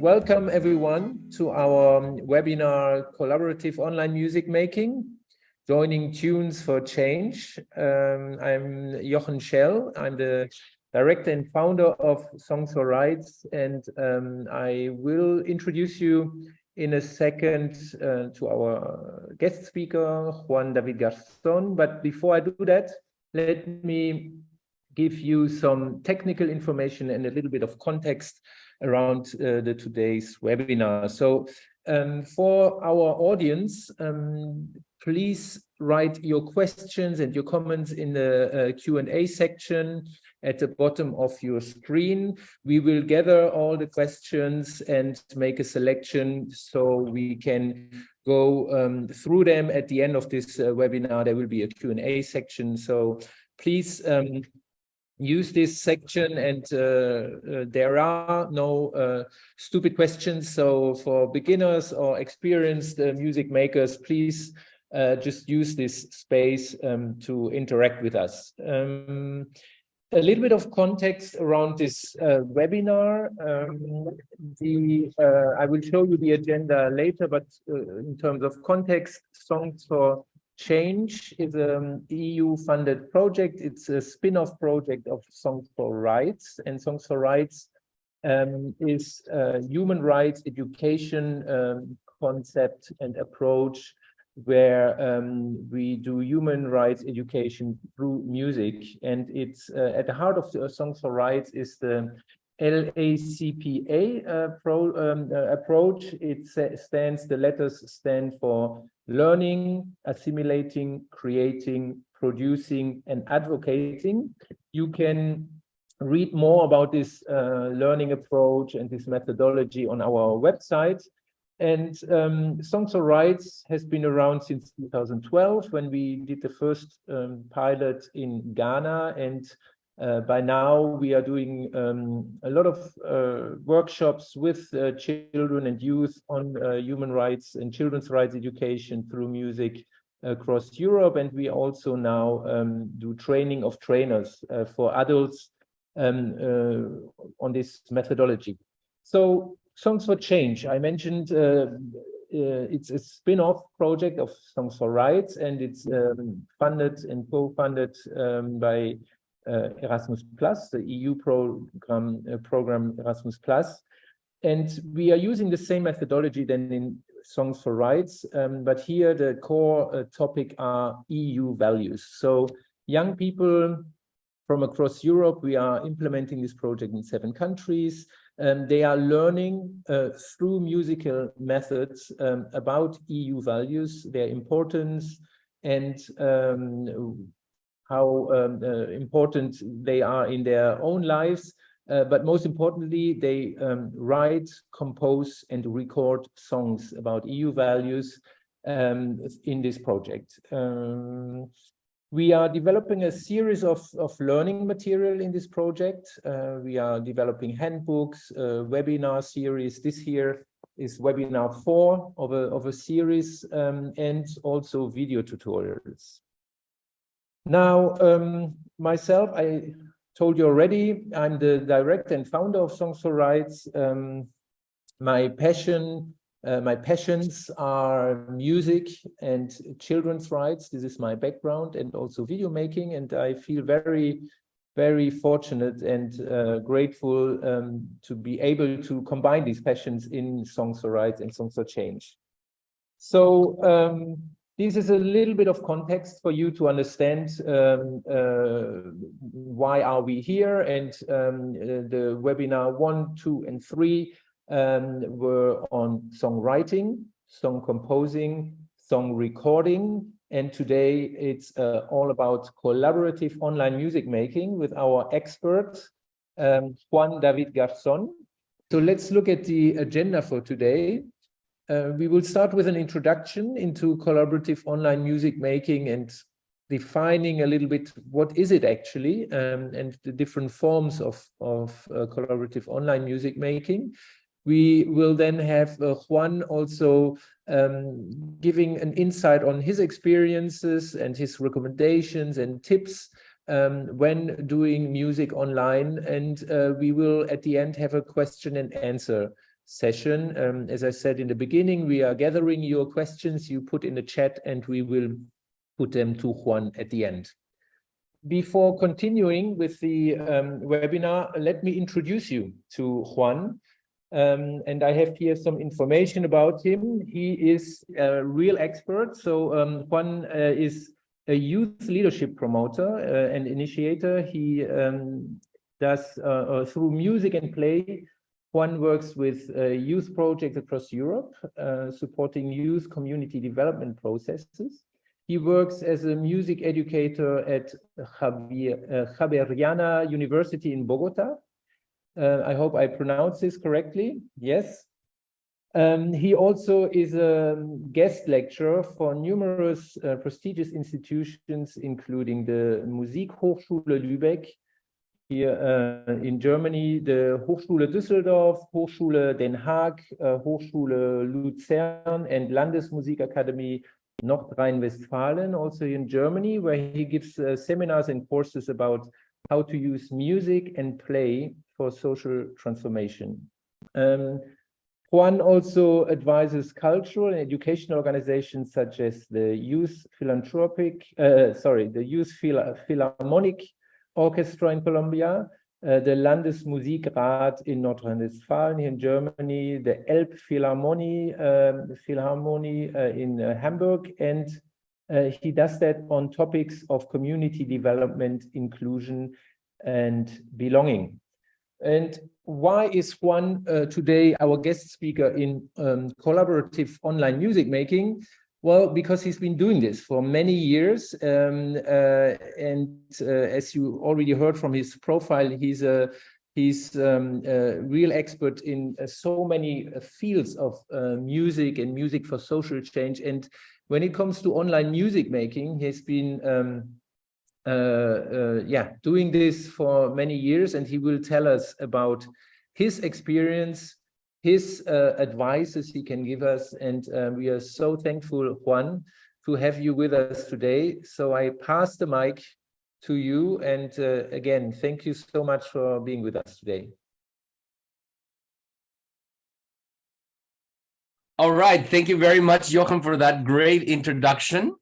Welcome everyone to our webinar, Collaborative Online Music Making, Joining Tunes for Change. I'm Jochen Schell. I'm the director and founder of Songs for Rights, and I will introduce you in a second to our guest speaker, Juan David Garzón. But before I do that, let me give you some technical information and a little bit of context around today's webinar. So for our audience, please write your questions and your comments in the Q&A section at the bottom of your screen. We will gather all the questions and make a selection so we can go through them at the end of this webinar. There will be a Q&A section, so please use this section, and there are no stupid questions. So for beginners or experienced music makers, please just use this space to interact with us. A little bit of context around this webinar. I will show you the agenda later, but in terms of context, Songs for Change is an EU-funded project. It's a spin-off project of Songs for Rights, and Songs for Rights is human rights education concept and approach where we do human rights education through music. And it's at the heart of the Songs for Rights is the LCPA approach. The letters stand for learning, assimilating, creating, producing, and advocating. You can read more about this learning approach and this methodology on our website. And Songs for Rights has been around since 2012 when we did the first pilot in Ghana, and by now we are doing a lot of workshops with children and youth on human rights and children's rights education through music across Europe. And we also now do training of trainers for adults on this methodology. So Songs for Change, I mentioned it's a spin-off project of Songs for Rights, and it's funded and co-funded by Erasmus+, the EU program Erasmus+. And we are using the same methodology than in Songs for Rights, but here the core topic are EU values. So young people from across Europe, we are implementing this project in 7 countries. They are learning through musical methods about EU values, their importance, and how important they are in their own lives. But most importantly, they write, compose, and record songs about EU values in this project. We are developing a series of learning material in this project. We are developing handbooks, webinar series. This here is webinar 4 of a series, and also video tutorials. Now, myself, I told you already, I'm the director and founder of Songs for Rights. My passions are music and children's rights. This is my background, and also video making. And I feel very, very fortunate and grateful to be able to combine these passions in Songs for Rights and Songs for Change. So this is a little bit of context for you to understand why are we here. And the webinar 1, 2, and 3 were on songwriting, song composing, song recording, and today it's all about collaborative online music making with our expert, Juan David Garzón. So let's look at the agenda for today. We will start with an introduction into collaborative online music making and defining a little bit what is it actually, and the different forms of collaborative online music making. We will then have Juan also giving an insight on his experiences and his recommendations and tips when doing music online. And we will at the end have a question and answer session. As I said in the beginning, we are gathering your questions you put in the chat, and we will put them to Juan at the end. Before continuing with the webinar, let me introduce you to Juan. And I have here some information about him. He is a real expert. So Juan is a youth leadership promoter and initiator. He does through music and play. Juan works with youth projects across Europe, supporting youth community development processes. He works as a music educator at Javeriana University in Bogota. I hope I pronounce this correctly. Yes. He also is a guest lecturer for numerous prestigious institutions, including the Musikhochschule Lübeck here in Germany, the Hochschule Düsseldorf, Hochschule Den Haag, Hochschule Luzern, and Landesmusikakademie Nordrhein-Westfalen, also in Germany, where he gives seminars and courses about how to use music and play for social transformation. Juan also advises cultural and educational organizations such as the Youth Philharmonic Orchestra in Colombia, the Landesmusikrat in Nordrhein-Westfalen in Germany, the Elbphilharmonie in Hamburg, and he does that on topics of community development, inclusion, and belonging. And why is Juan today our guest speaker in collaborative online music making? Well, because he's been doing this for many years, and as you already heard from his profile, he's a real expert in so many fields of music and music for social change. And when it comes to online music making, he's been doing this for many years, and he will tell us about his experience, his advices he can give us, and we are so thankful, Juan, to have you with us today. So I pass the mic to you, and again, thank you so much for being with us today. All right, thank you very much, Jochen, for that great introduction.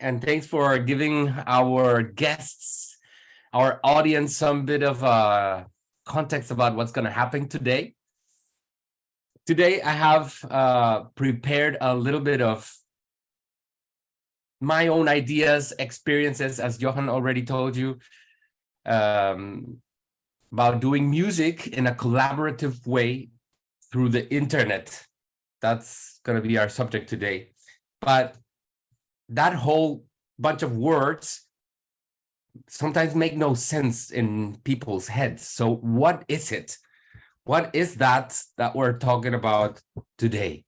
And thanks for giving our guests, our audience, some bit of context about what's going to happen today. Today, I have prepared a little bit of my own ideas, experiences, as Jochen already told you, about doing music in a collaborative way through the internet. That's going to be our subject today. But that whole bunch of words sometimes make no sense in people's heads. So what is it? What is that we're talking about today?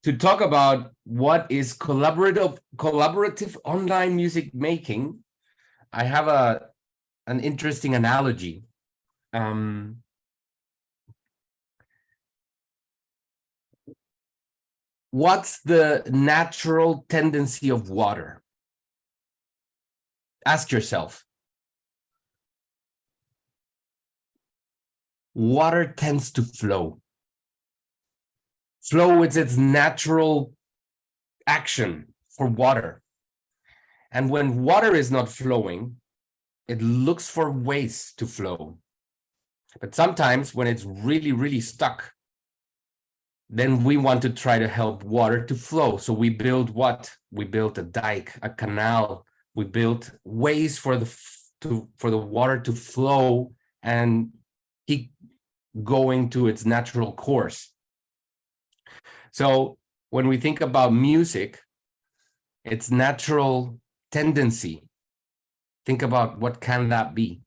To talk about what is collaborative online music making, I have an interesting analogy. What's the natural tendency of water? Ask yourself. Water tends to flow. Flow is its natural action for water. And when water is not flowing, it looks for ways to flow. But sometimes when it's really, really stuck, then we want to try to help water to flow. So we build what? We built a dike, a canal. We built ways for the water to flow and keep going to its natural course. So when we think about music, its natural tendency, think about what can that be?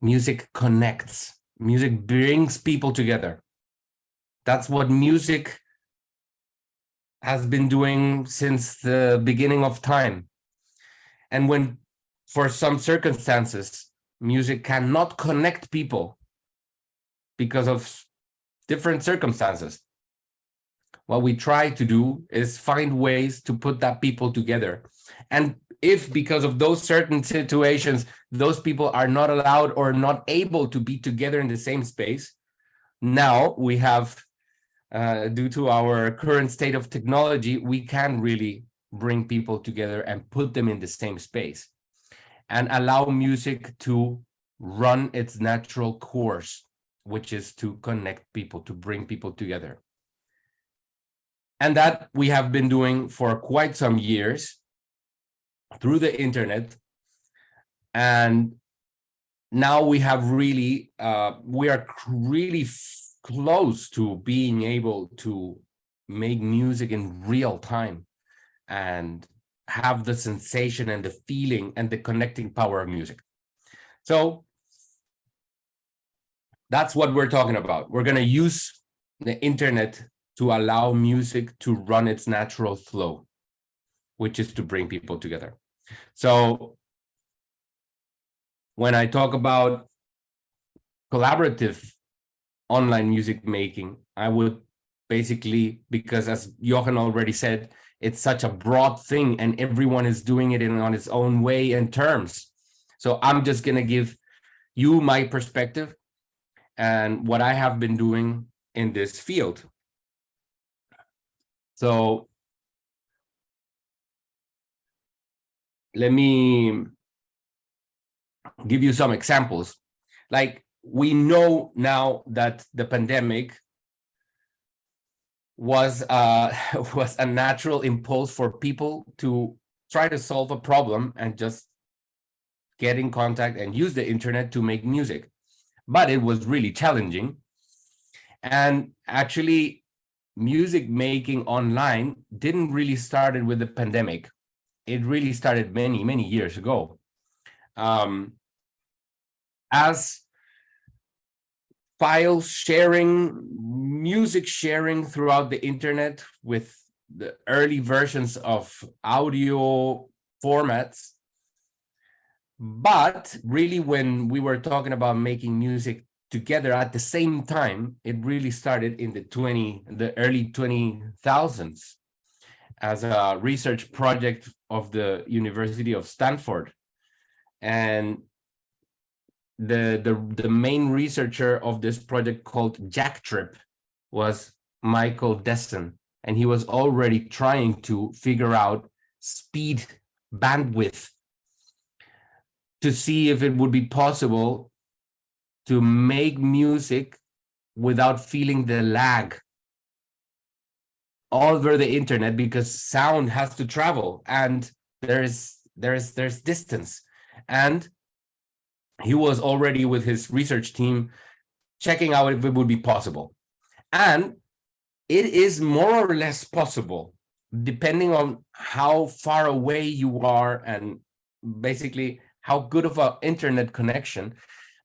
Music connects. Music brings people together. That's what music has been doing since the beginning of time. And when, for some circumstances, music cannot connect people because of different circumstances, what we try to do is find ways to put that people together. And if because of those certain situations, those people are not allowed or not able to be together in the same space, now we have, due to our current state of technology, we can really bring people together and put them in the same space and allow music to run its natural course, which is to connect people, to bring people together. And that we have been doing for quite some years through the internet. And now we have really, we are really close to being able to make music in real time and have the sensation and the feeling and the connecting power of music. So that's what we're talking about. We're going to use the internet to allow music to run its natural flow, which is to bring people together. So when I talk about collaborative online music making, I would basically, because as Jochen already said, it's such a broad thing and everyone is doing it on its own way and terms. So I'm just going to give you my perspective and what I have been doing in this field. So let me give you some examples. Like, we know now that the pandemic was a natural impulse for people to try to solve a problem and just get in contact and use the internet to make music. But it was really challenging. And actually, music making online didn't really start with the pandemic. It really started many, many years ago. As file sharing, music sharing throughout the internet with the early versions of audio formats. But really, when we were talking about making music together at the same time, it really started in the early 2000s as a research project of the University of Stanford. And the main researcher of this project, called Jack Trip, was Michael Desson, and he was already trying to figure out speed, bandwidth, to see if it would be possible to make music without feeling the lag all over the internet, because sound has to travel and there's distance. And he was already with his research team checking out if it would be possible. And it is more or less possible, depending on how far away you are and basically how good of an internet connection.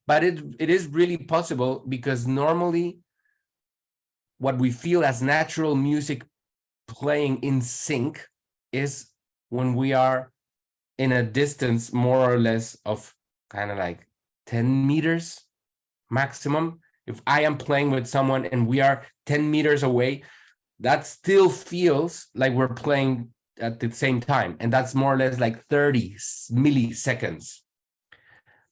But it is really possible, because normally what we feel as natural music playing in sync is when we are in a distance more or less of kind of like 10 meters maximum. If I am playing with someone and we are 10 meters away, that still feels like we're playing at the same time. And that's more or less like 30 milliseconds.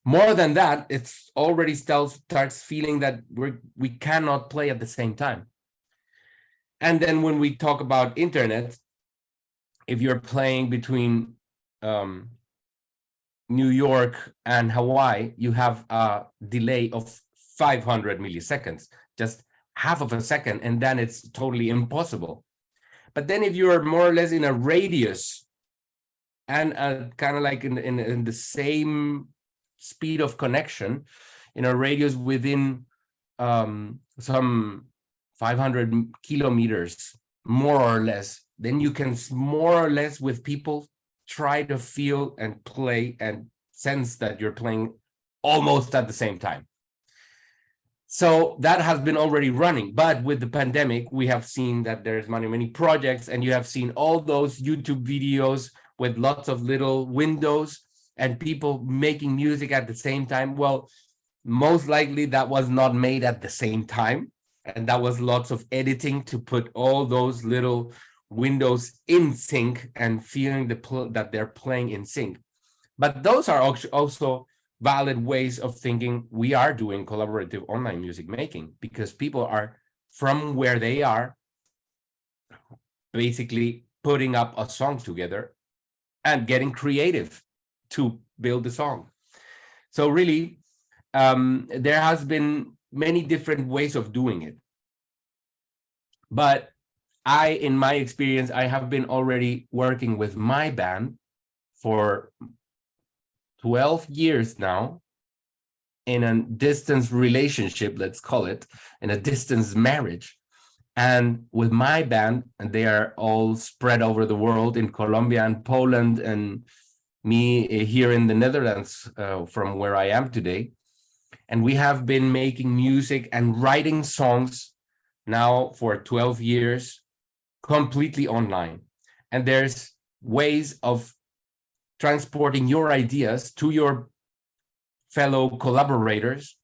More than that, it's already starts feeling that we cannot play at the same time. And then when we talk about internet, if you're playing between New York and Hawaii, you have a delay of 500 milliseconds, just half of a second, and then it's totally impossible. But then if you're more or less in a radius and kind of like in the same speed of connection, in a radius within some 500 kilometers, more or less, then you can more or less with people try to feel and play and sense that you're playing almost at the same time. So that has been already running. But with the pandemic, we have seen that there's many projects, and you have seen all those YouTube videos with lots of little windows and people making music at the same time. Well, most likely that was not made at the same time. And that was lots of editing to put all those little windows in sync and feeling that they're playing in sync. But those are also valid ways of thinking we are doing collaborative online music making, because people are from where they are basically putting up a song together and getting creative to build the song. So really, there has been many different ways of doing it. But in my experience, I have been already working with my band for 12 years now in a distance relationship, let's call it, in a distance marriage. And with my band, and they are all spread over the world in Colombia and Poland, and me here in the Netherlands, from where I am today. And we have been making music and writing songs now for 12 years, completely online. And there's ways of transporting your ideas to your fellow collaborators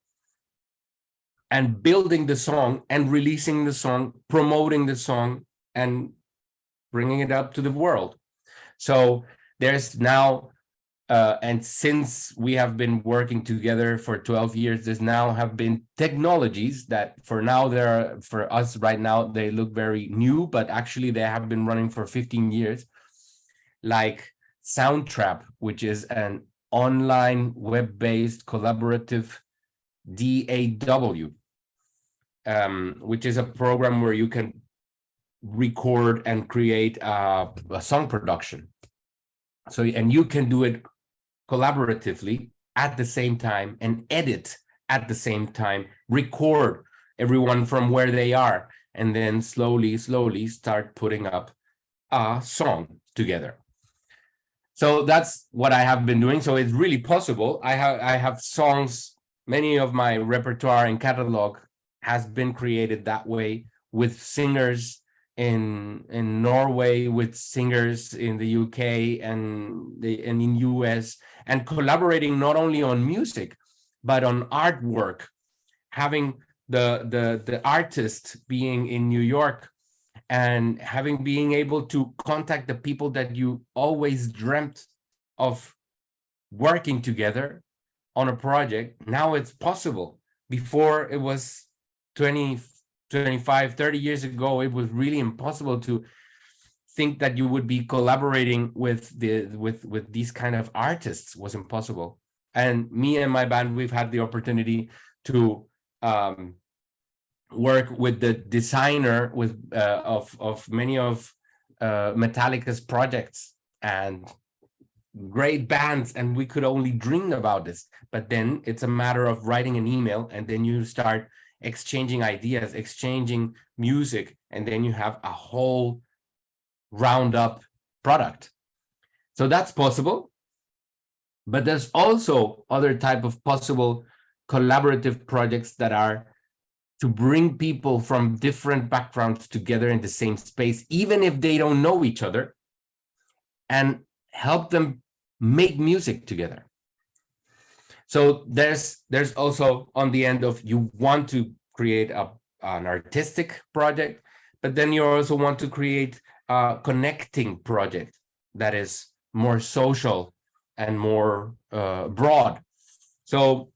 and building the song and releasing the song, promoting the song, and bringing it up to the world. So there's now, and since we have been working together for 12 years, there's now have been technologies that for now, for us right now, they look very new, but actually they have been running for 15 years, like Soundtrap, which is an online web-based collaborative DAW, which is a program where you can record and create a song production. So, and you can do it collaboratively at the same time and edit at the same time, record everyone from where they are, and then slowly start putting up a song together. So that's what I have been doing. So it's really possible. I have songs, many of my repertoire and catalog has been created that way, with singers in Norway, with singers in the UK and in US, and collaborating not only on music but on artwork, having the artist being in New York and being able to contact the people that you always dreamt of working together on a project. Now it's possible. Before, it was 20, 25, 30 years ago, it was really impossible to think that you would be collaborating with these kind of artists. Was impossible. And me and my band, we've had the opportunity to work with the designer of many of Metallica's projects and great bands, and we could only dream about this. But then it's a matter of writing an email, and then you start exchanging ideas, exchanging music, and then you have a whole round-up product. So that's possible. But there's also other type of possible collaborative projects that are to bring people from different backgrounds together in the same space, even if they don't know each other, and help them make music together. So there's also on the end of, you want to create an artistic project, but then you also want to create a connecting project that is more social and more broad. So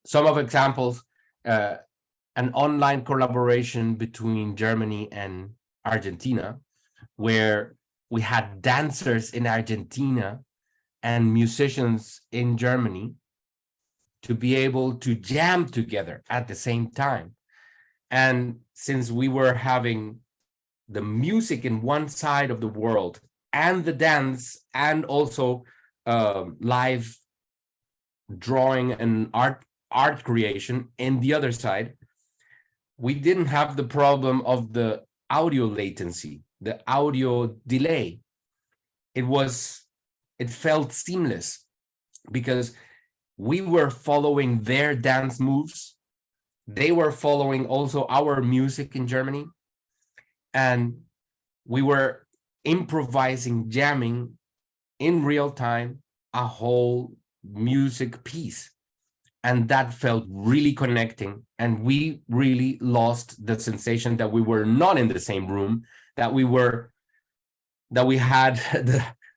some of examples, an online collaboration between Germany and Argentina, where we had dancers in Argentina and musicians in Germany to be able to jam together at the same time. And since we were having the music in one side of the world and the dance and also live drawing and art creation in the other side, we didn't have the problem of the audio latency, the audio delay. It felt seamless because we were following their dance moves. They were following also our music in Germany. And we were improvising, jamming in real time, a whole music piece. And that felt really connecting. And we really lost the sensation that we were not in the same room, that we had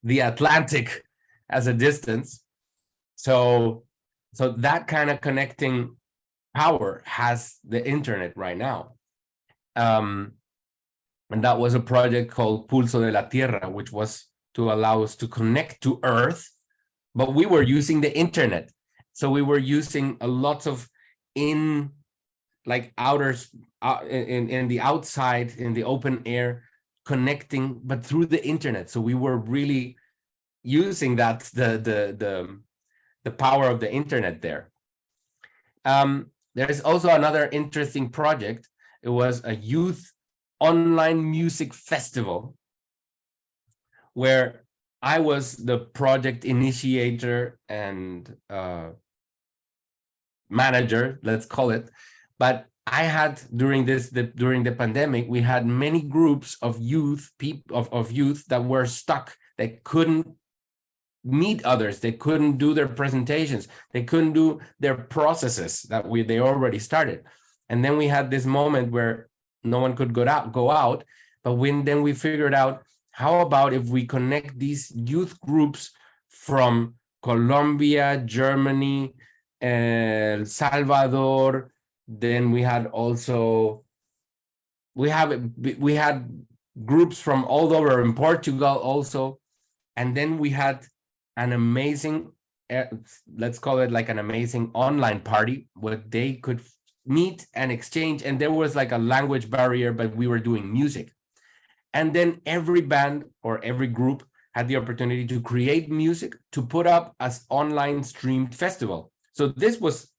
the Atlantic as a distance. So that kind of connecting power has the internet right now. And that was a project called Pulso de la Tierra, which was to allow us to connect to Earth, but we were using the internet. So we were using a lot of in the outside, in the open air, connecting, but through the internet. So we were really using that, the power of the internet there. There's also another interesting project. It was a youth online music festival where I was the project initiator and manager, let's call it. But I had during the pandemic, we had many groups of youth that were stuck. They couldn't meet others. They couldn't do their presentations. They couldn't do their processes that they already started. And then we had this moment where no one could go out. But then we figured out, how about if we connect these youth groups from Colombia, Germany, El Salvador. Then we had groups from all over, in Portugal also. And then we had an amazing, let's call it like an amazing online party where they could meet and exchange. And there was like a language barrier, but we were doing music. And then every band or every group had the opportunity to create music to put up as online streamed festival. So this was,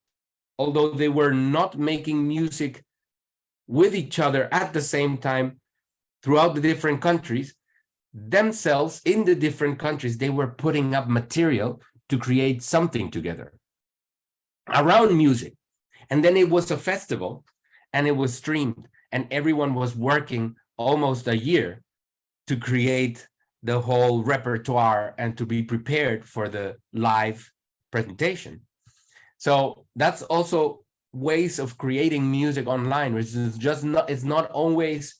although they were not making music with each other at the same time throughout the different countries, themselves in the different countries, they were putting up material to create something together around music. And then it was a festival and it was streamed, and everyone was working almost a year to create the whole repertoire and to be prepared for the live presentation. So that's also ways of creating music online, which is it's not always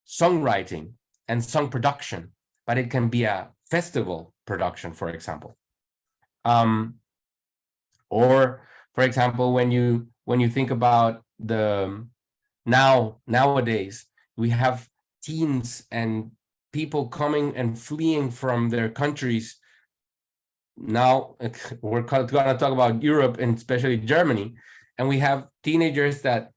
songwriting and song production, but it can be a festival production, for example. Or for example, when you think about nowadays, we have teens and people coming and fleeing from their countries. Now we're going to talk about Europe and especially Germany, and we have teenagers that,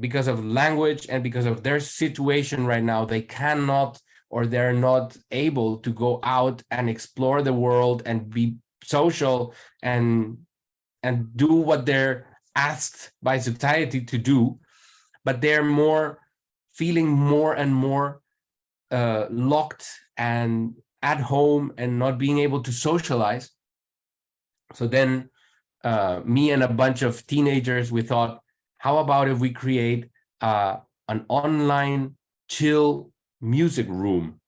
because of language and because of their situation right now, they cannot, or they're not able to go out and explore the world and be social and do what they're asked by society to do, but they're feeling more and more locked and at home and not being able to socialize. So then me and a bunch of teenagers, we thought, how about if we create an online chill music room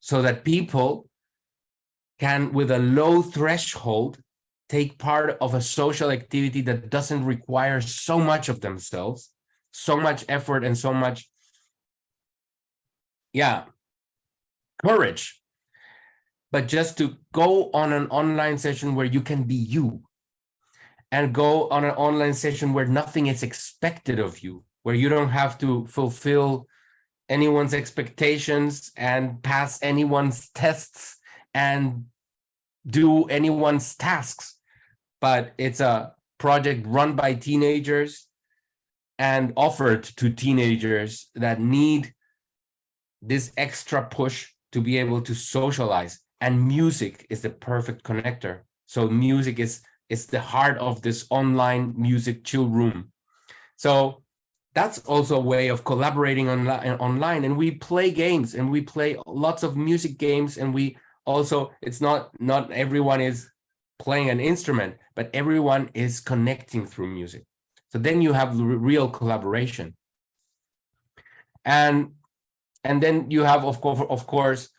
so that people can, with a low threshold, take part of a social activity that doesn't require so much of themselves, so much effort and so much, courage, but just to go on an online session where you can be you, and go on an online session where nothing is expected of you, where you don't have to fulfill anyone's expectations and pass anyone's tests and do anyone's tasks. But it's a project run by teenagers and offered to teenagers that need this extra push to be able to socialize. And music is the perfect connector. So music is the heart of this online music chill room. So that's also a way of collaborating online. And we play games, and we play lots of music games. And we also, it's not everyone is playing an instrument, but everyone is connecting through music. So then you have real collaboration. And then you have, of course,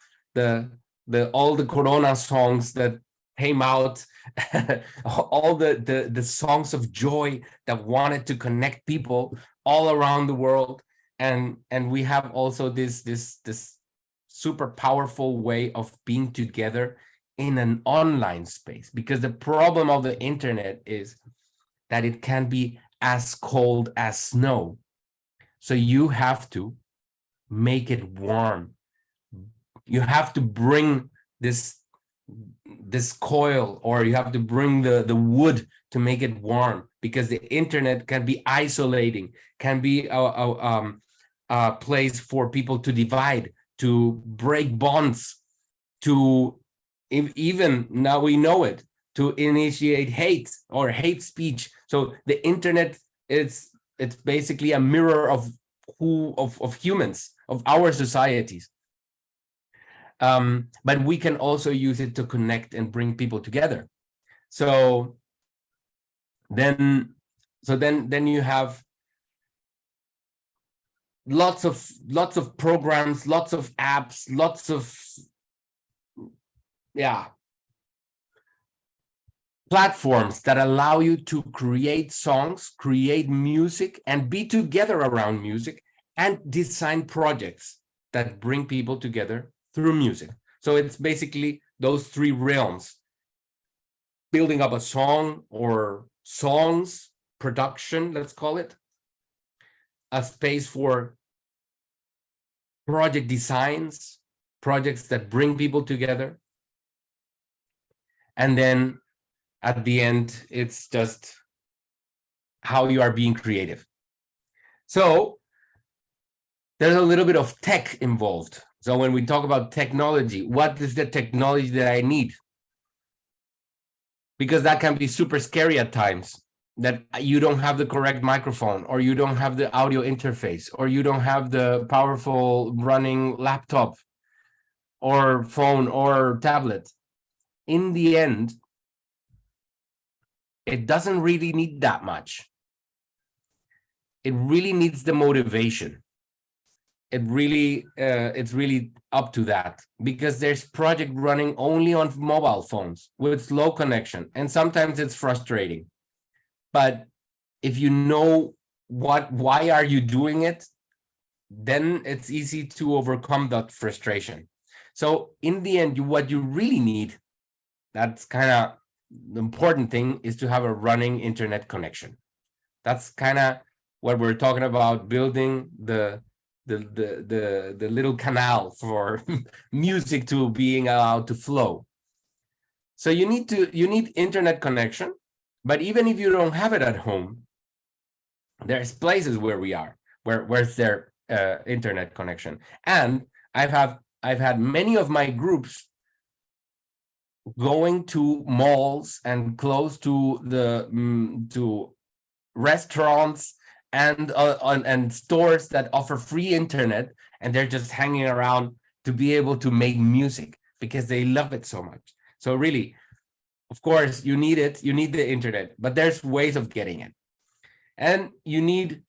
all the Corona songs that came out, all the songs of joy that wanted to connect people all around the world. And we have also this super powerful way of being together in an online space, because the problem of the internet is that it can be as cold as snow. So you have to make it warm. You have to bring this coil, or you have to bring the wood to make it warm, because the internet can be isolating, can be a place for people to divide, to break bonds, to even now we know it, to initiate hate or hate speech. So the internet it's basically a mirror of humans, of our societies. But we can also use it to connect and bring people together. So then you have lots of programs, lots of apps, lots of platforms that allow you to create songs, create music, and be together around music, and design projects that bring people together through music. So it's basically those three realms: building up a song or songs, production, let's call it, a space for project designs, projects that bring people together. And then at the end, it's just how you are being creative. So there's a little bit of tech involved. So when we talk about technology, what is the technology that I need? Because that can be super scary at times, that you don't have the correct microphone, or you don't have the audio interface, or you don't have the powerful running laptop or phone or tablet. In the end, it doesn't really need that much. It really needs the motivation. It's really up to that, because there's project running only on mobile phones with slow connection, and sometimes it's frustrating. But if you know why are you doing it, then it's easy to overcome that frustration. So in the end, what you really need, that's kind of the important thing, is to have a running internet connection. That's kind of what we're talking about, building the little canal for music to being allowed to flow. So you need internet connection, but even if you don't have it at home, there's places where where's their internet connection. And I've had many of my groups going to malls and close to the to restaurants and stores that offer free internet, and they're just hanging around to be able to make music because they love it so much. So really, of course, you need the internet, but there's ways of getting it. And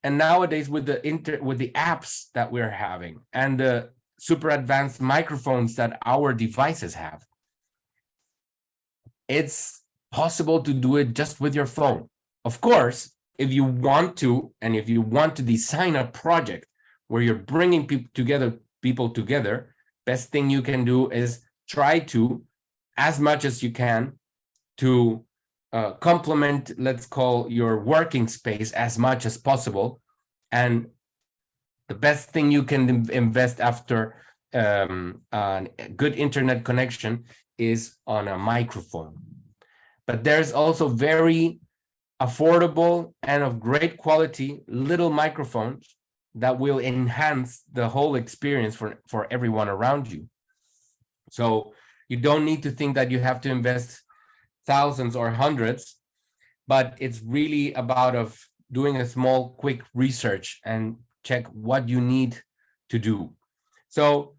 nowadays with the apps that we're having and the super advanced microphones that our devices have, it's possible to do it just with your phone. Of course, if you want to design a project where you're bringing people together, best thing you can do is try to, as much as you can, to complement, let's call, your working space as much as possible. And the best thing you can invest after a good internet connection is on a microphone. But there's also very affordable and of great quality little microphones that will enhance the whole experience for everyone around you. So you don't need to think that you have to invest thousands or hundreds, but it's really about doing a small, quick research and check what you need to do. So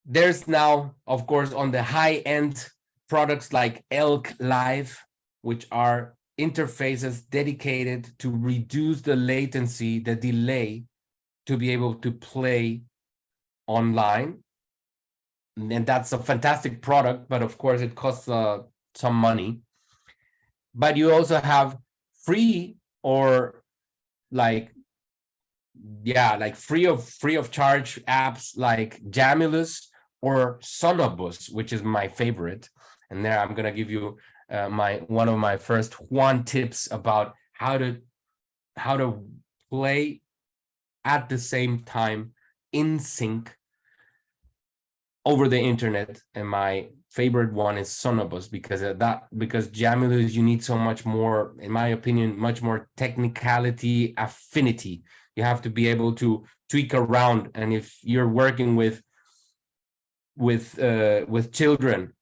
there's now, of course, on the high-end products like Elk Live, which are interfaces dedicated to reduce the latency, the delay, to be able to play online. And that's a fantastic product, but of course it costs some money. But you also have free or free of charge apps like Jamulus or Sonobus, which is my favorite. And there I'm going to give you one of my first Juan tips about how to play at the same time in sync over the internet. And my favorite one is Sonobus, because Jamulus, you need so much more, in my opinion, much more technicality, affinity. You have to be able to tweak around. And if you're working with children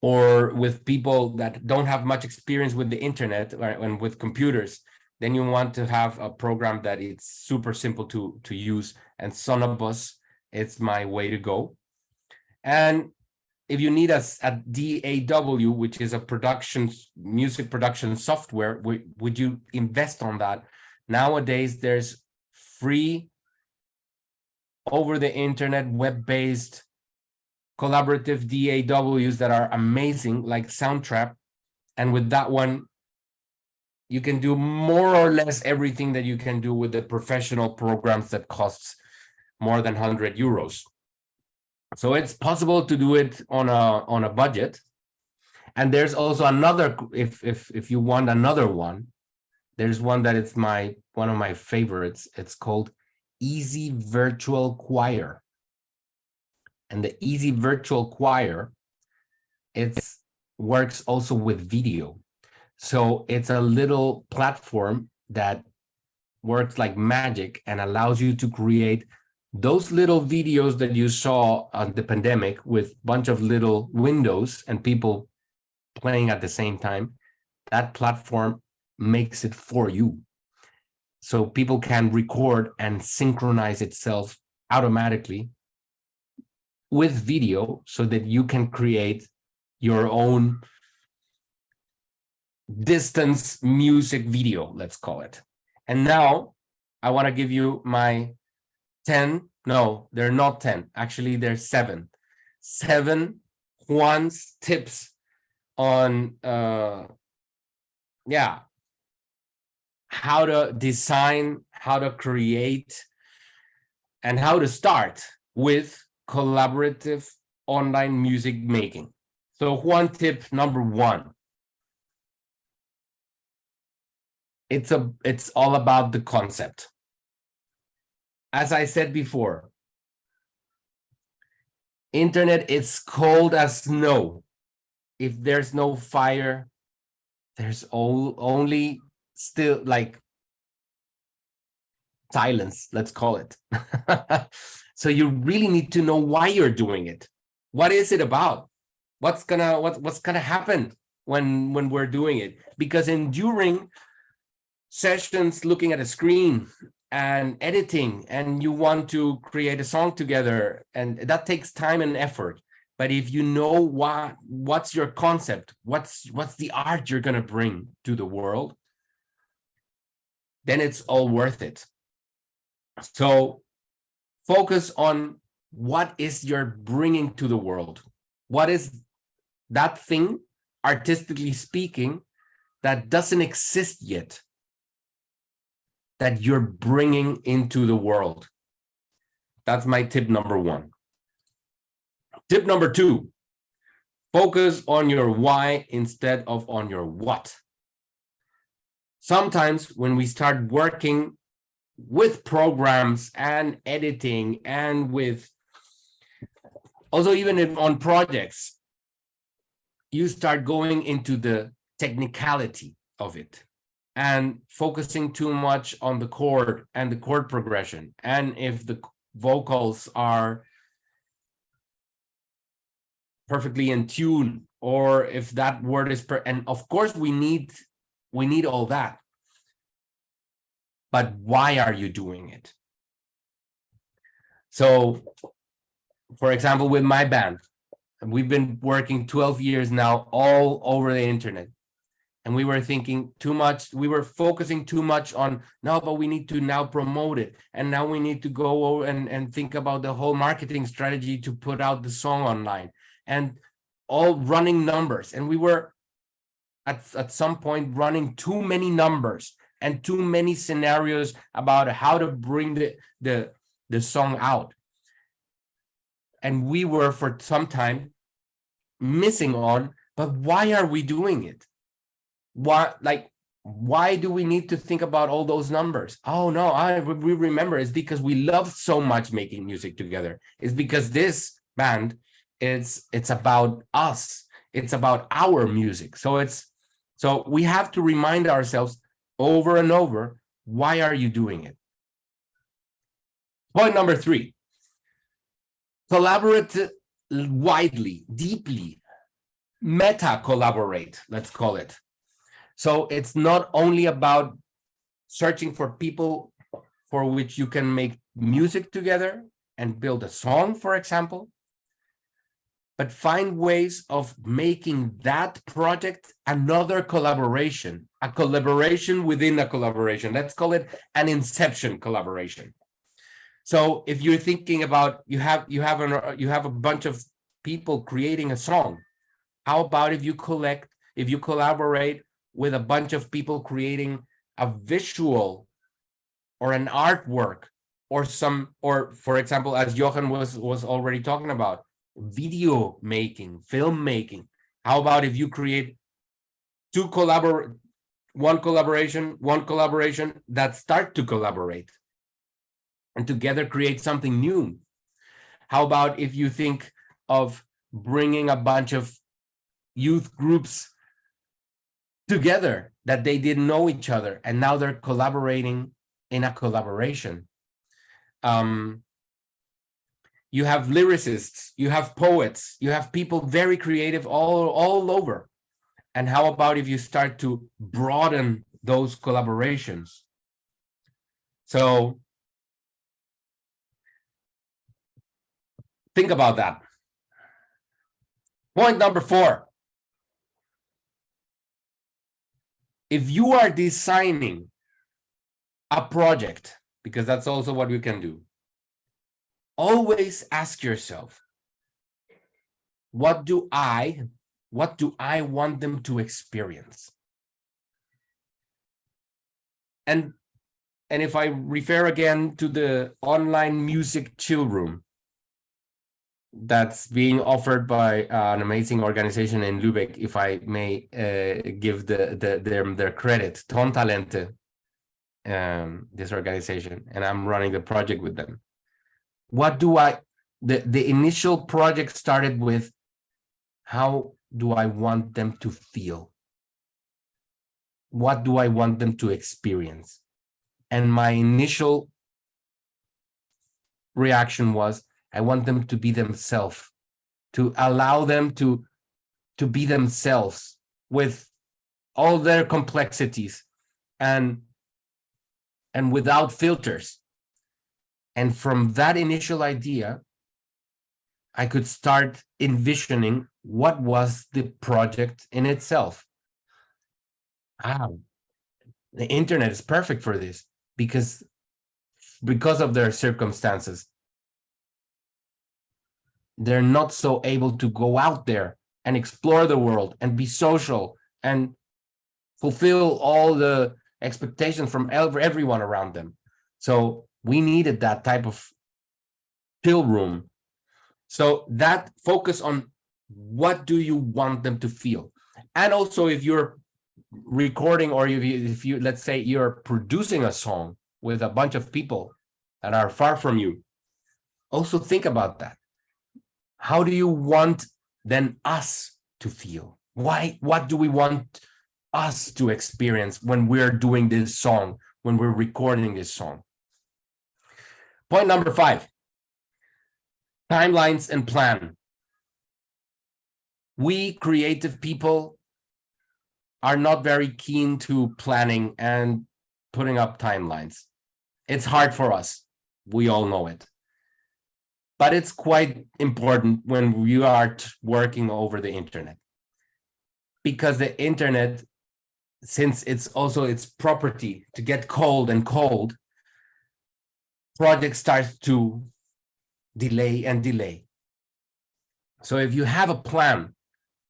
or with people that don't have much experience with the internet and with computers, then you want to have a program that it's super simple to use. And Sonobus, it's my way to go. And if you need a DAW, which is a music production software, would you invest on that? Nowadays, there's free over the internet, web-based collaborative DAWs that are amazing, like Soundtrap. And with that one, you can do more or less everything that you can do with the professional programs that costs more than 100 euros. So it's possible to do it on a budget. And there's also another, if you want another one, there's one that it's one of my favorites. It's called Easy Virtual Choir. And the Easy Virtual Choir, it works also with video. So it's a little platform that works like magic and allows you to create those little videos that you saw on the pandemic with a bunch of little windows and people playing at the same time. That platform makes it for you. So people can record and synchronize itself automatically with video so that you can create your own distance music video, let's call it. And now I want to give you my 10, no, they're not 10. Actually, they're 7 Juan's tips on, how to design, how to create, and how to start with collaborative online music making. So Juan, tip number 1. It's all about the concept. As I said before, internet is cold as snow. If there's no fire, there's only still like silence, let's call it. So you really need to know why you're doing it. What is it about? What's gonna happen when we're doing it? Because during sessions looking at a screen and editing, and you want to create a song together, and that takes time and effort. But if you know what's your concept, what's the art you're gonna bring to the world, then it's all worth it. So focus on what is you're bringing to the world. What is that thing, artistically speaking, that doesn't exist yet, that you're bringing into the world? That's my tip number 1. Tip number 2, focus on your why instead of on your what. Sometimes when we start working with programs and editing and with also even on projects, you start going into the technicality of it and focusing too much on the chord and the chord progression. And if the vocals are perfectly in tune, or if that word is and of course we need all that. But why are you doing it? So, for example, with my band, we've been working 12 years now all over the internet. And we were thinking too much, we were focusing too much on, no, but we need to now promote it. And now we need to go and think about the whole marketing strategy to put out the song online. And all running numbers. And we were at some point running too many numbers and too many scenarios about how to bring the song out. And we were for some time missing on, but why are we doing it? Why do we need to think about all those numbers? Oh no, we remember it's because we love so much making music together. It's because this band, it's about us. It's about our music. So we have to remind ourselves over and over, why are you doing it? Point number 3, collaborate widely, deeply, meta collaborate, let's call it. So it's not only about searching for people for which you can make music together and build a song, for example, but find ways of making that project another collaboration, a collaboration within a collaboration. Let's call it an inception collaboration. So if you're thinking about you have a bunch of people creating a song, how about if you collaborate with a bunch of people creating a visual or an artwork or for example, as Jochen was already talking about, video making, film making. How about if you create one collaboration that start to collaborate and together create something new? How about if you think of bringing a bunch of youth groups together that they didn't know each other and now they're collaborating in a collaboration? You have lyricists, you have poets, you have people very creative all over. And how about if you start to broaden those collaborations? So think about that. Point number 4. If you are designing a project, because that's also what we can do, always ask yourself, what do I want them to experience? And if I refer again to the online music chill room that's being offered by an amazing organization in Lübeck, if I may give their credit, Ton Talente, this organization, and I'm running the project with them. The initial project started with, how do I want them to feel? What do I want them to experience? And my initial reaction was, I want them to be themselves, to allow them to be themselves with all their complexities and without filters. And from that initial idea, I could start envisioning what was the project in itself. The internet is perfect for this because of their circumstances. They're not so able to go out there and explore the world and be social and fulfill all the expectations from everyone around them. So we needed that type of chill room. So that focus on what do you want them to feel. And also if you're recording or if you let's say you're producing a song with a bunch of people that are far from you, also think about that. How do you want then us to feel? What do we want us to experience when we're doing this song, when we're recording this song? Point number 5, timelines and plan. We creative people are not very keen to planning and putting up timelines. It's hard for us. We all know it. But it's quite important when you are working over the internet. Because the internet, since it's also its property to get cold and cold, project starts to delay and delay. So if you have a plan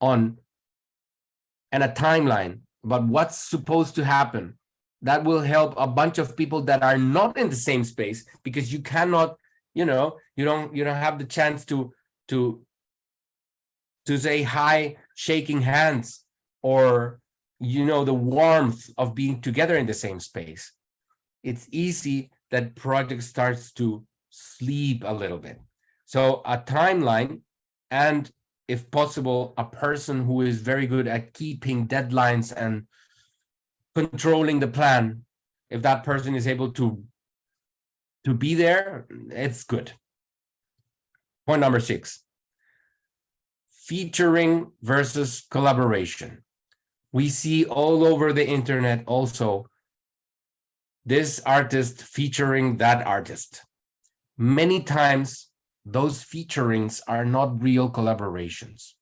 on and a timeline about what's supposed to happen, that will help a bunch of people that are not in the same space, because you cannot, you don't have the chance to to say hi, shaking hands, or the warmth of being together in the same space. It's easy that project starts to sleep a little bit. So a timeline, and if possible, a person who is very good at keeping deadlines and controlling the plan, if that person is able to be there, it's good. Point number 6, featuring versus collaboration. We see all over the internet also this artist featuring that artist. Many times those featurings are not real collaborations.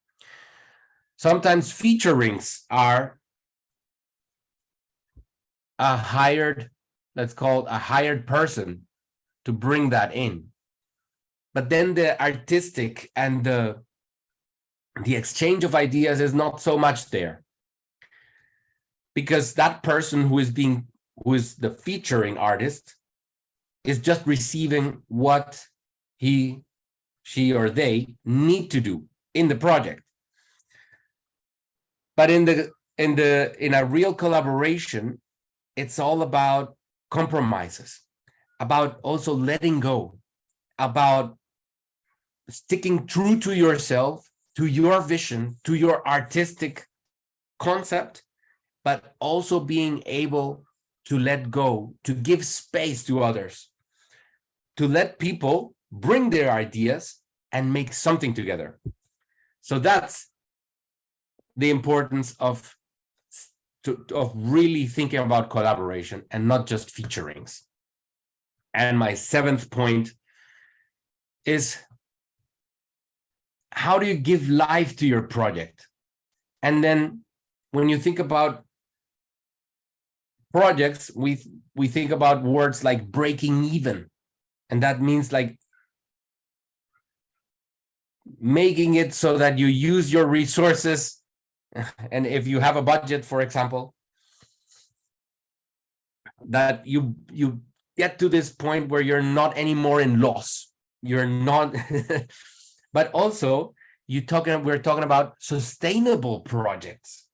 Sometimes featurings are a hired, let's call it a hired person to bring that in. But then the artistic and the exchange of ideas is not so much there. Because that person who is the featuring artist is just receiving what he, she, or they need to do in the project. But in a real collaboration, it's all about compromises, about also letting go, about sticking true to yourself, to your vision, to your artistic concept, but also being able to let go, to give space to others, to let people bring their ideas and make something together. So that's the importance of really thinking about collaboration and not just featurings. And my 7th point is, how do you give life to your project? And then when you think about projects, we think about words like breaking even, and that means like making it so that you use your resources, and if you have a budget, for example, that you get to this point where you're not anymore in loss. You're not but also we're talking about sustainable projects.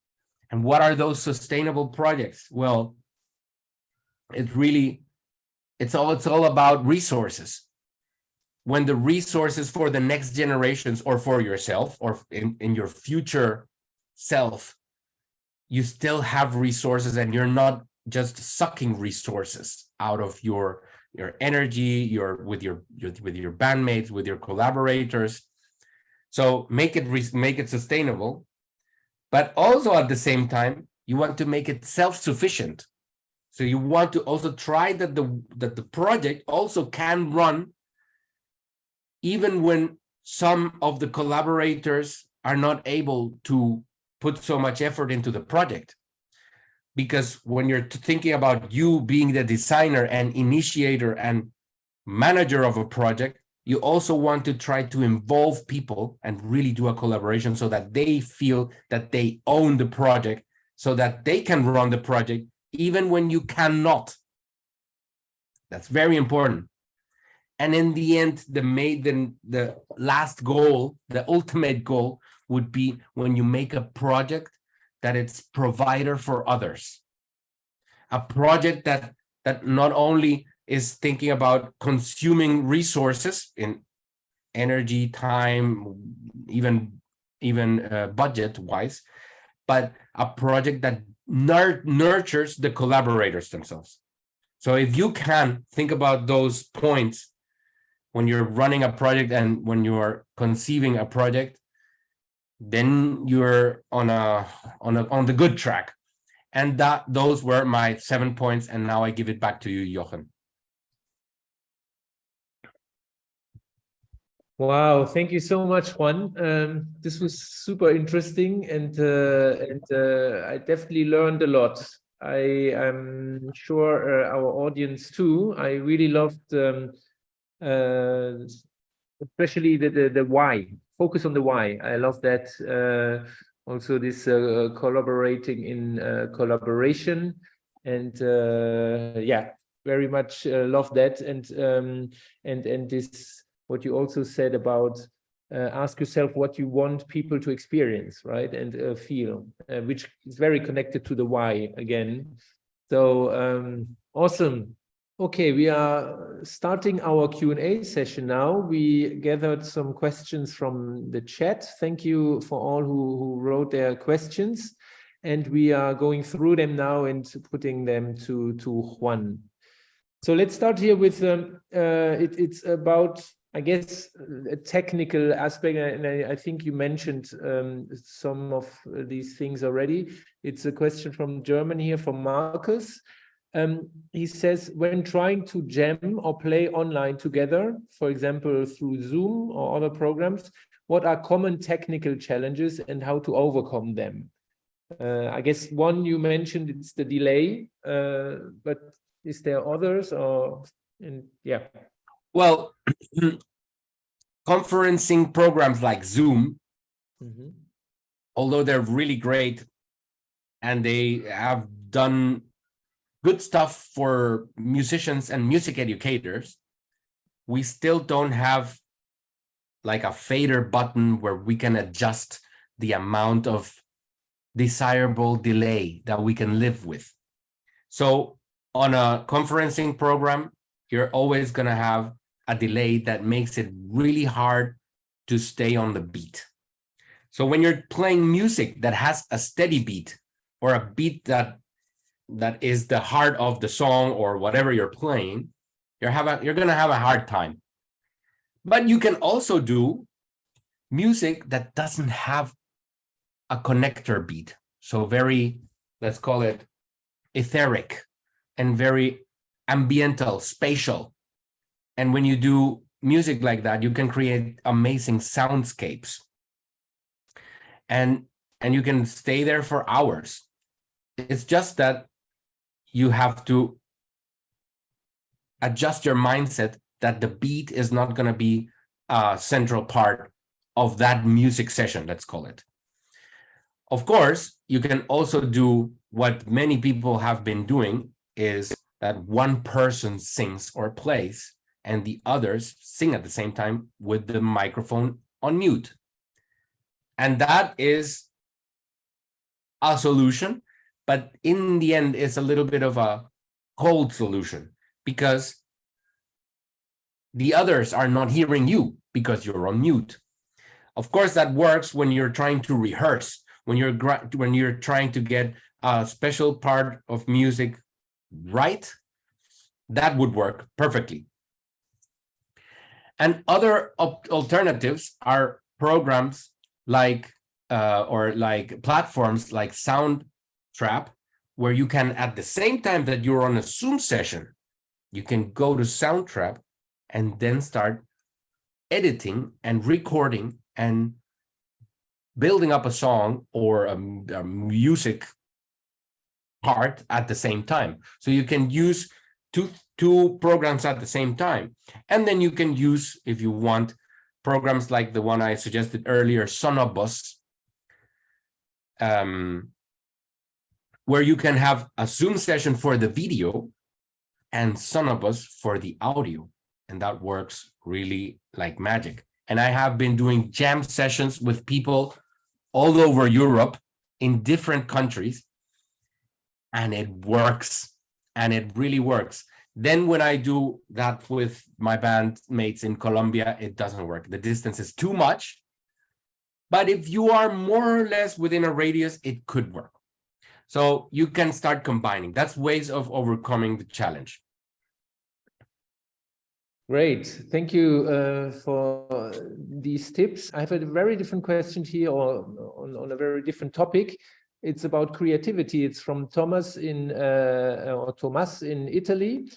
And what are those sustainable projects? Well, it's all about resources. When the resources for the next generations, or for yourself, or in your future self, you still have resources, and you're not just sucking resources out of your energy, with your bandmates, with your collaborators. So make it sustainable, but also at the same time, you want to make it self-sufficient. So you want to also try that the project also can run even when some of the collaborators are not able to put so much effort into the project. Because when you're thinking about you being the designer and initiator and manager of a project, you also want to try to involve people and really do a collaboration so that they feel that they own the project, so that they can run the project even when you cannot. That's very important. And in the end, the last goal, the ultimate goal, would be when you make a project that it's provider for others. A project that not only is thinking about consuming resources in energy, time, even budget-wise, but a project that nurtures the collaborators themselves. So if you can think about those points when you're running a project and when you're conceiving a project, then you're on the good track. And those were my 7 points. And now I give it back to you, Jochen. Wow, thank you so much, Juan. This was super interesting, and I definitely learned a lot. I am sure our audience too. I really loved, especially the why. Focus on the why. I love that. Also, this collaborating in collaboration, and yeah, very much love that. And this. What you also said about ask yourself what you want people to experience, right, and feel, which is very connected to the why again. So awesome. Okay, we are starting our Q&A session now. We gathered some questions from the chat. Thank you for all who wrote their questions. And we are going through them now and putting them to Juan. So let's start here with, it's about, I guess, a technical aspect. And I think you mentioned some of these things already. It's a question from Germany here, from Marcus. He says, when trying to jam or play online together, for example, through Zoom or other programs, what are common technical challenges and how to overcome them? I guess one you mentioned, it's the delay, but is there others or, yeah. Well, conferencing programs like Zoom, although they're really great and they have done good stuff for musicians and music educators, we still don't have like a fader button where we can adjust the amount of desirable delay that we can live with. So on a conferencing program, you're always going to have a delay that makes it really hard to stay on the beat. So when you're playing music that has a steady beat, or a beat that is the heart of the song or whatever you're playing, you're going to have a hard time. But you can also do music that doesn't have a connector beat. So very, let's call it etheric and very ambiental, spatial. And when you do music like that, you can create amazing soundscapes. And you can stay there for hours. It's just that you have to adjust your mindset that the beat is not going to be a central part of that music session, let's call it. Of course, you can also do what many people have been doing, is that one person sings or plays and the others sing at the same time with the microphone on mute. And that is a solution, but in the end, it's a little bit of a cold solution because the others are not hearing you because you're on mute. Of course, that works when you're trying to rehearse, when you're trying to get a special part of music right. That would work perfectly. And other alternatives are programs like platforms like Soundtrap, where you can, at the same time that you're on a Zoom session, you can go to Soundtrap and then start editing and recording and building up a song or a music part at the same time. So you can use two programs at the same time. And then you can use, if you want, programs like the one I suggested earlier, Sonobus, where you can have a Zoom session for the video and Sonobus for the audio. And that works really like magic. And I have been doing jam sessions with people all over Europe in different countries. And it works. And it really works. Then when I do that with my bandmates in Colombia, it doesn't work. The distance is too much. But if you are more or less within a radius, it could work. So you can start combining. That's ways of overcoming the challenge. Great. Thank you for these tips. I have a very different question here, or on a very different topic. It's about creativity. It's from Thomas in Italy.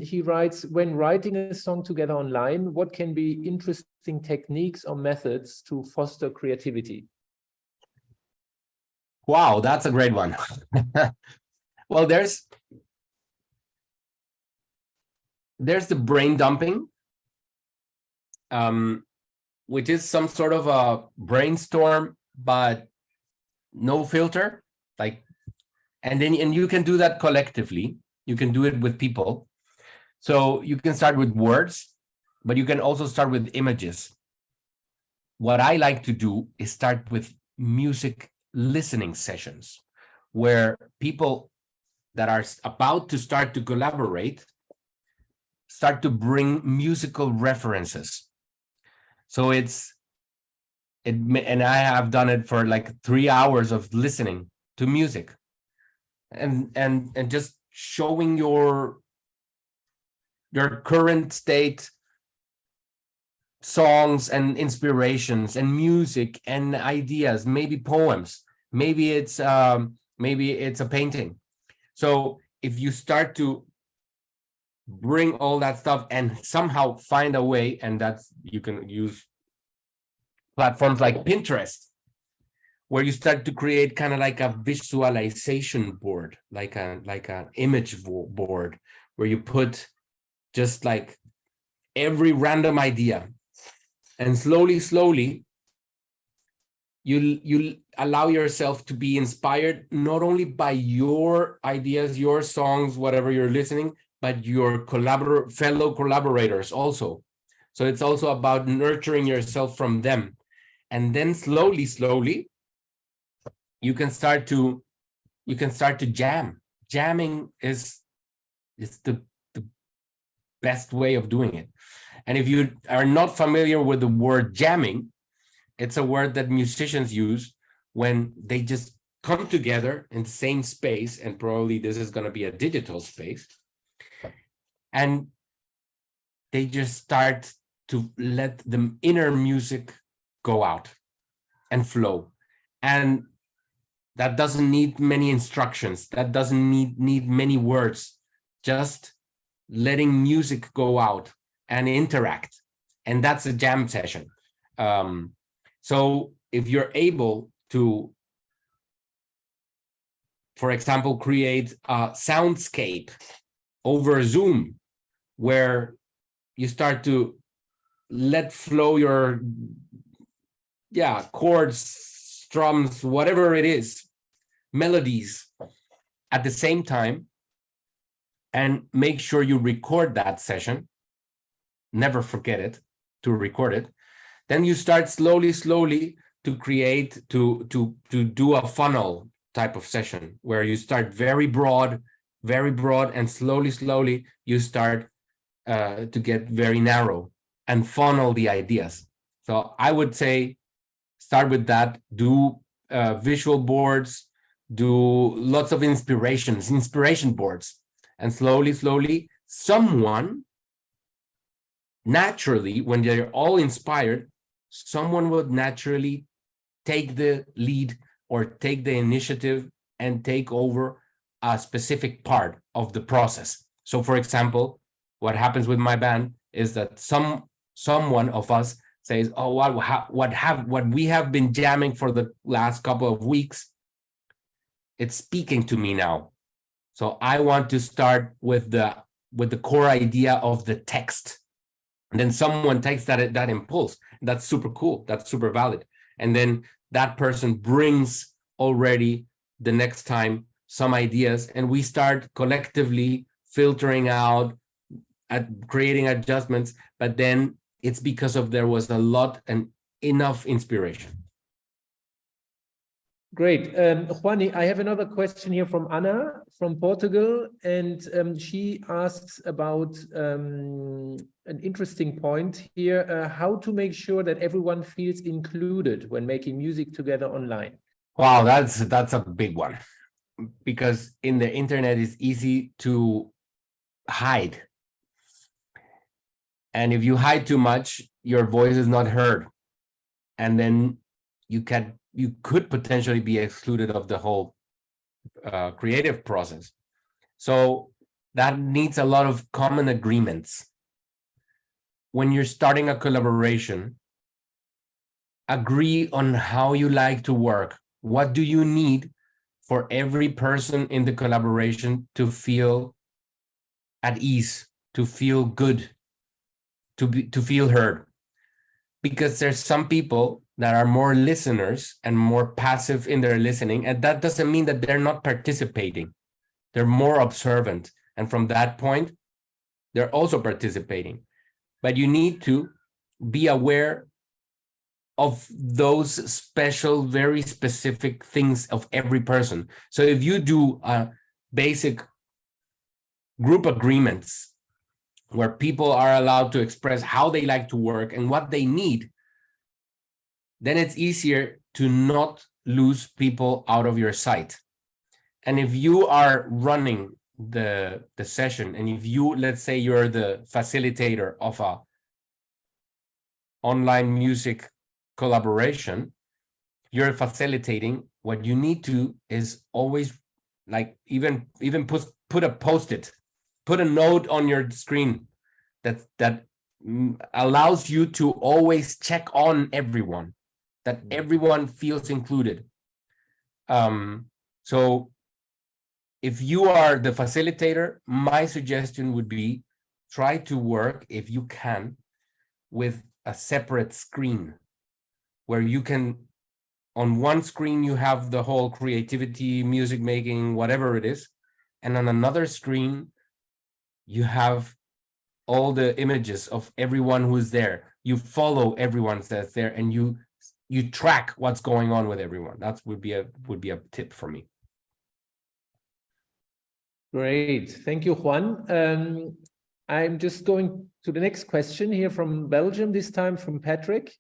He writes, when writing a song together online, what can be interesting techniques or methods to foster creativity? Wow, that's a great one. Well, there's the brain dumping, which is some sort of a brainstorm, but no filter, and you can do that collectively. You can do it with people. So you can start with words, but you can also start with images. what I like to do is start with music listening sessions where people that are about to start to collaborate start to bring musical references. So and I have done it for like 3 hours of listening to music and just showing your current state, songs and inspirations and music and ideas, maybe poems, maybe it's a painting. So if you start to bring all that stuff and somehow find a way, and that's, you can use platforms like Pinterest, where you start to create kind of like a visualization board, like an image board, where you put just like every random idea, and slowly you allow yourself to be inspired not only by your ideas, your songs, whatever you're listening, but your fellow collaborators also. So it's also about nurturing yourself from them. And then slowly you can start to jam. Jamming is the best way of doing it. And if you are not familiar with the word jamming, it's a word that musicians use when they just come together in the same space, and probably this is going to be a digital space, and they just start to let the inner music go out and flow. And that doesn't need many instructions. That doesn't need many words. Just letting music go out and interact. And that's a jam session. So if you're able to, for example, create a soundscape over Zoom, where you start to let flow your chords, strums, whatever it is, melodies at the same time, and make sure you record that session. Never forget it, to record it. Then you start slowly to create, to do a funnel type of session, where you start very broad, and slowly you start to get very narrow and funnel the ideas. So I would say start with that, do visual boards, do lots of inspiration boards, and slowly someone, naturally, when they're all inspired, someone would naturally take the lead or take the initiative and take over a specific part of the process. So for example, what happens with my band is that someone of us says, oh, what we have been jamming for the last couple of weeks, it's speaking to me now. So I want to start with the core idea of the text. And then someone takes that impulse. That's super cool. That's super valid. And then that person brings already the next time some ideas, and we start collectively filtering out, creating adjustments. But then it's because of there was a lot and enough inspiration. Great. Juani, I have another question here from Anna from Portugal, and she asks about an interesting point here, how to make sure that everyone feels included when making music together online. Wow, that's a big one, because in the internet it's easy to hide. And if you hide too much, your voice is not heard. And then you could potentially be excluded of the whole creative process. So that needs a lot of common agreements. When you're starting a collaboration, agree on how you like to work. What do you need for every person in the collaboration to feel at ease, to feel good, to feel heard? Because there's some people that are more listeners and more passive in their listening, and that doesn't mean that they're not participating. They're more observant, and from that point, they're also participating. But you need to be aware of those special, very specific things of every person. So if you do a basic group agreements where people are allowed to express how they like to work and what they need, then it's easier to not lose people out of your sight. And if you are running the session, and if you, let's say you're the facilitator of a online music collaboration, you're facilitating, what you need to is always, like, even put a post-it, put a note on your screen that allows you to always check on everyone, that everyone feels included. So if you are the facilitator, my suggestion would be try to work, if you can, with a separate screen where you can, on one screen, you have the whole creativity, music making, whatever it is. And on another screen, you have all the images of everyone who's there. You follow everyone that's there, and you track what's going on with everyone. That would be a tip for me. Great. Thank you, Juan. I'm just going to the next question here from Belgium, this time from Patrick.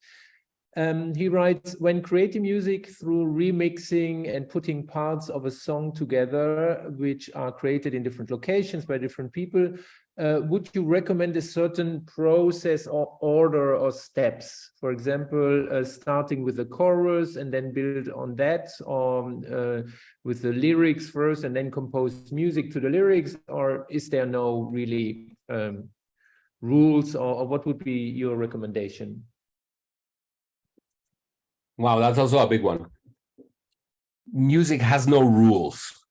He writes, when creating music through remixing and putting parts of a song together, which are created in different locations by different people, would you recommend a certain process or order or steps? For example, starting with the chorus and then build on that, or with the lyrics first and then compose music to the lyrics? Or is there no really rules, or what would be your recommendation? Wow, that's also a big one. Music has no rules,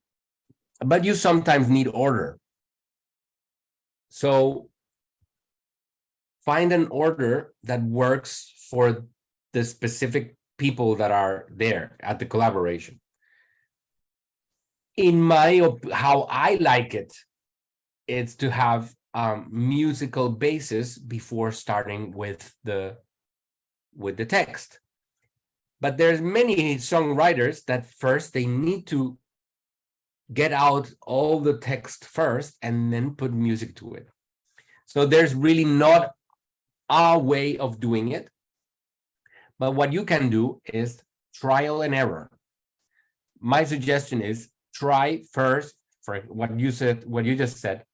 but you sometimes need order. So find an order that works for the specific people that are there at the collaboration. In how I like it, it's to have musical basis before starting with the text. But there's many songwriters that first they need to get out all the text first and then put music to it. So there's really not a way of doing it. But what you can do is trial and error. My suggestion is try first, for what you just said,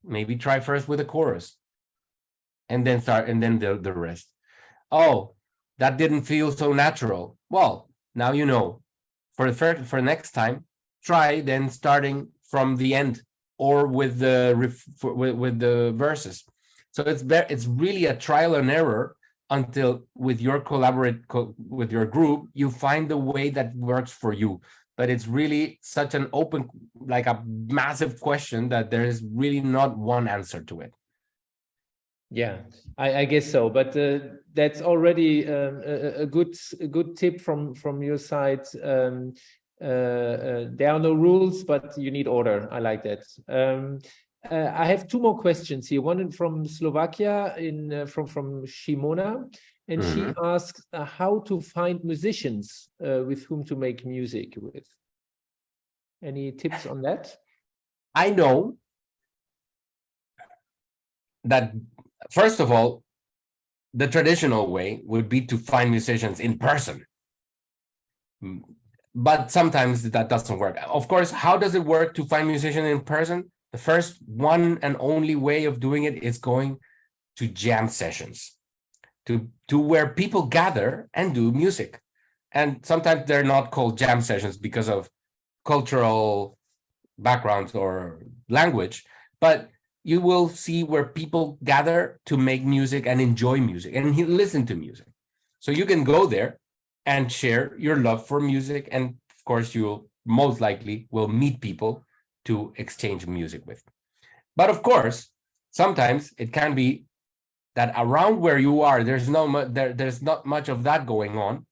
maybe try first with the chorus and then the rest. Oh, that didn't feel so natural. Well, now you know. For next time, try then starting from the end or with the verses. So it's really a trial and error until with your with your group, you find the way that works for you. But it's really such an open, like a massive question, that there is really not one answer to it. Yeah, I guess so. But that's already a good tip from your side. There are no rules, but you need order. I like that. I have two more questions here. One from Slovakia, from Shimona, and she asks how to find musicians with whom to make music with. Any tips on that? I know that, first of all, the traditional way would be to find musicians in person. But sometimes that doesn't work. Of course, how does it work to find musicians in person? The first one and only way of doing it is going to jam sessions, to where people gather and do music. And sometimes they're not called jam sessions because of cultural backgrounds or language, but you will see where people gather to make music and enjoy music and listen to music. So you can go there and share your love for music. And of course, you most likely will meet people to exchange music with. But of course, sometimes it can be that around where you are, there's not much of that going on.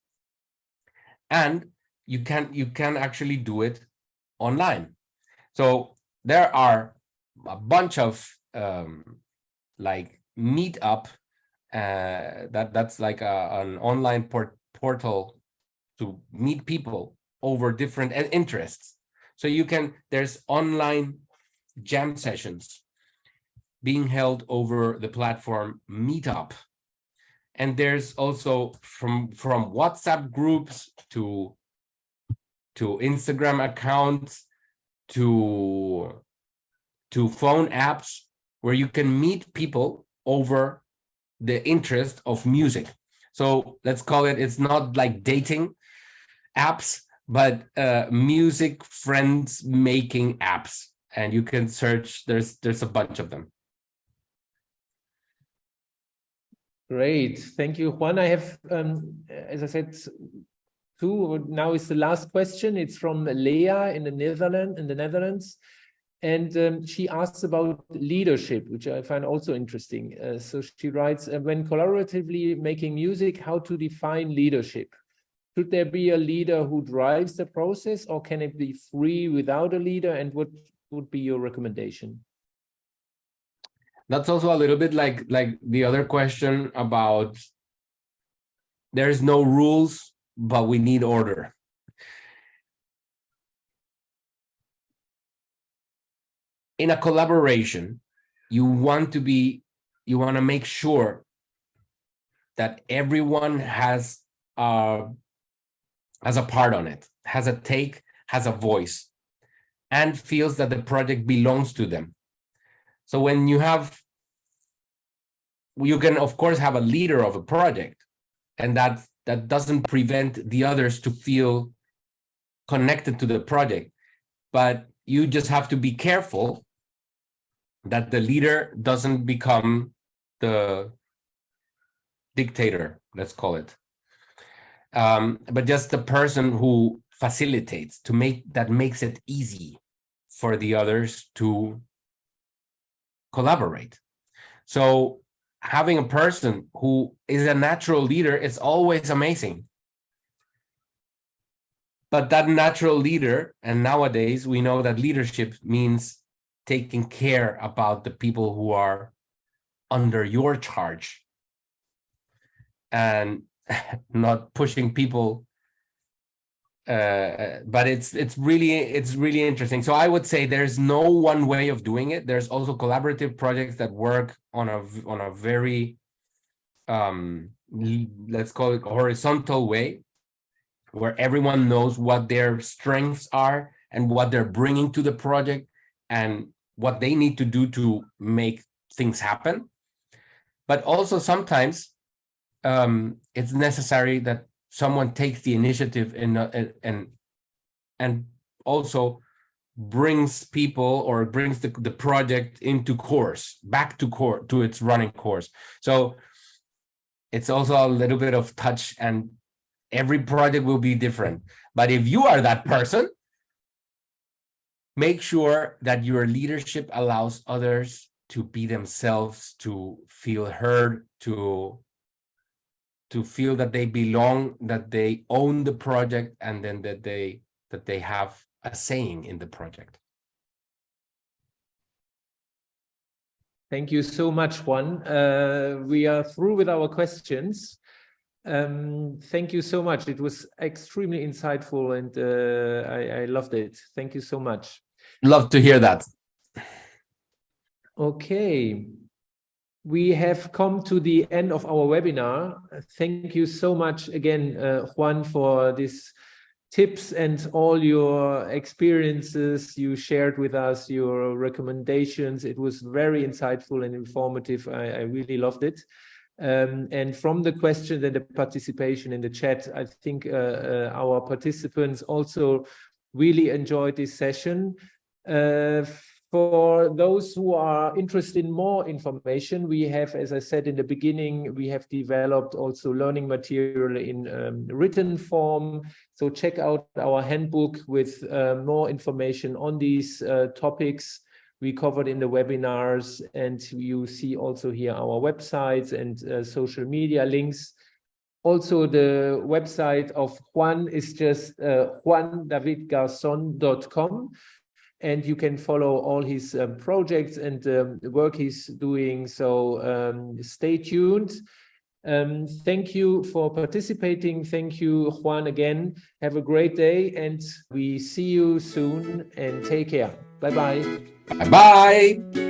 And you can actually do it online. So there are a bunch of like meetup That's like an online portal to meet people over different interests. So there's online jam sessions being held over the platform Meetup. And there's also from WhatsApp groups to Instagram accounts to phone apps where you can meet people over the interest of music. So let's call it's not like dating apps, but music friends making apps. And you can search, there's a bunch of them. Great, thank you, Juan. I have, as I said, two. Now is the last question. It's from Leah in the Netherlands. And she asks about leadership, which I find also interesting. So she writes, when collaboratively making music, how to define leadership? Should there be a leader who drives the process, or can it be free without a leader? And what would be your recommendation? That's also a little bit like the other question about there's no rules, but we need order. In a collaboration, you want to make sure that everyone has a part on it, has a take, has a voice, and feels that the project belongs to them. So when you can of course have a leader of a project, and that doesn't prevent the others to feel connected to the project, but you just have to be careful that the leader doesn't become the dictator, let's call it, but just the person who facilitates, makes it easy for the others to collaborate. So having a person who is a natural leader is always amazing. But that natural leader, and nowadays we know that leadership means taking care about the people who are under your charge and not pushing people. But it's really interesting. So I would say there's no one way of doing it. There's also collaborative projects that work on a very let's call it horizontal way, where everyone knows what their strengths are and what they're bringing to the project and what they need to do to make things happen. But also sometimes it's necessary that someone takes the initiative and also brings people, or brings the project back to its running course. So it's also a little bit of touch, and every project will be different. But if you are that person, make sure that your leadership allows others to be themselves, to feel heard, to feel that they belong, that they own the project, and then that they have a saying in the project. Thank you so much, Juan. We are through with our questions. Thank you so much. It was extremely insightful, and I loved it. Thank you so much. Love to hear that. Okay. We have come to the end of our webinar. Thank you so much again, Juan, for these tips and all your experiences you shared with us, your recommendations. It was very insightful and informative. I really loved it. And from the questions and the participation in the chat, I think our participants also really enjoyed this session. For those who are interested in more information, we have, as I said in the beginning, we have developed also learning material in written form. So check out our handbook with more information on these topics we covered in the webinars. And you see also here our websites and social media links. Also, the website of Juan is just juandavidgarzon.com. And you can follow all his projects and the work he's doing. So stay tuned. Thank you for participating. Thank you, Juan, again. Have a great day, and we see you soon, and take care. Bye-bye. Bye-bye.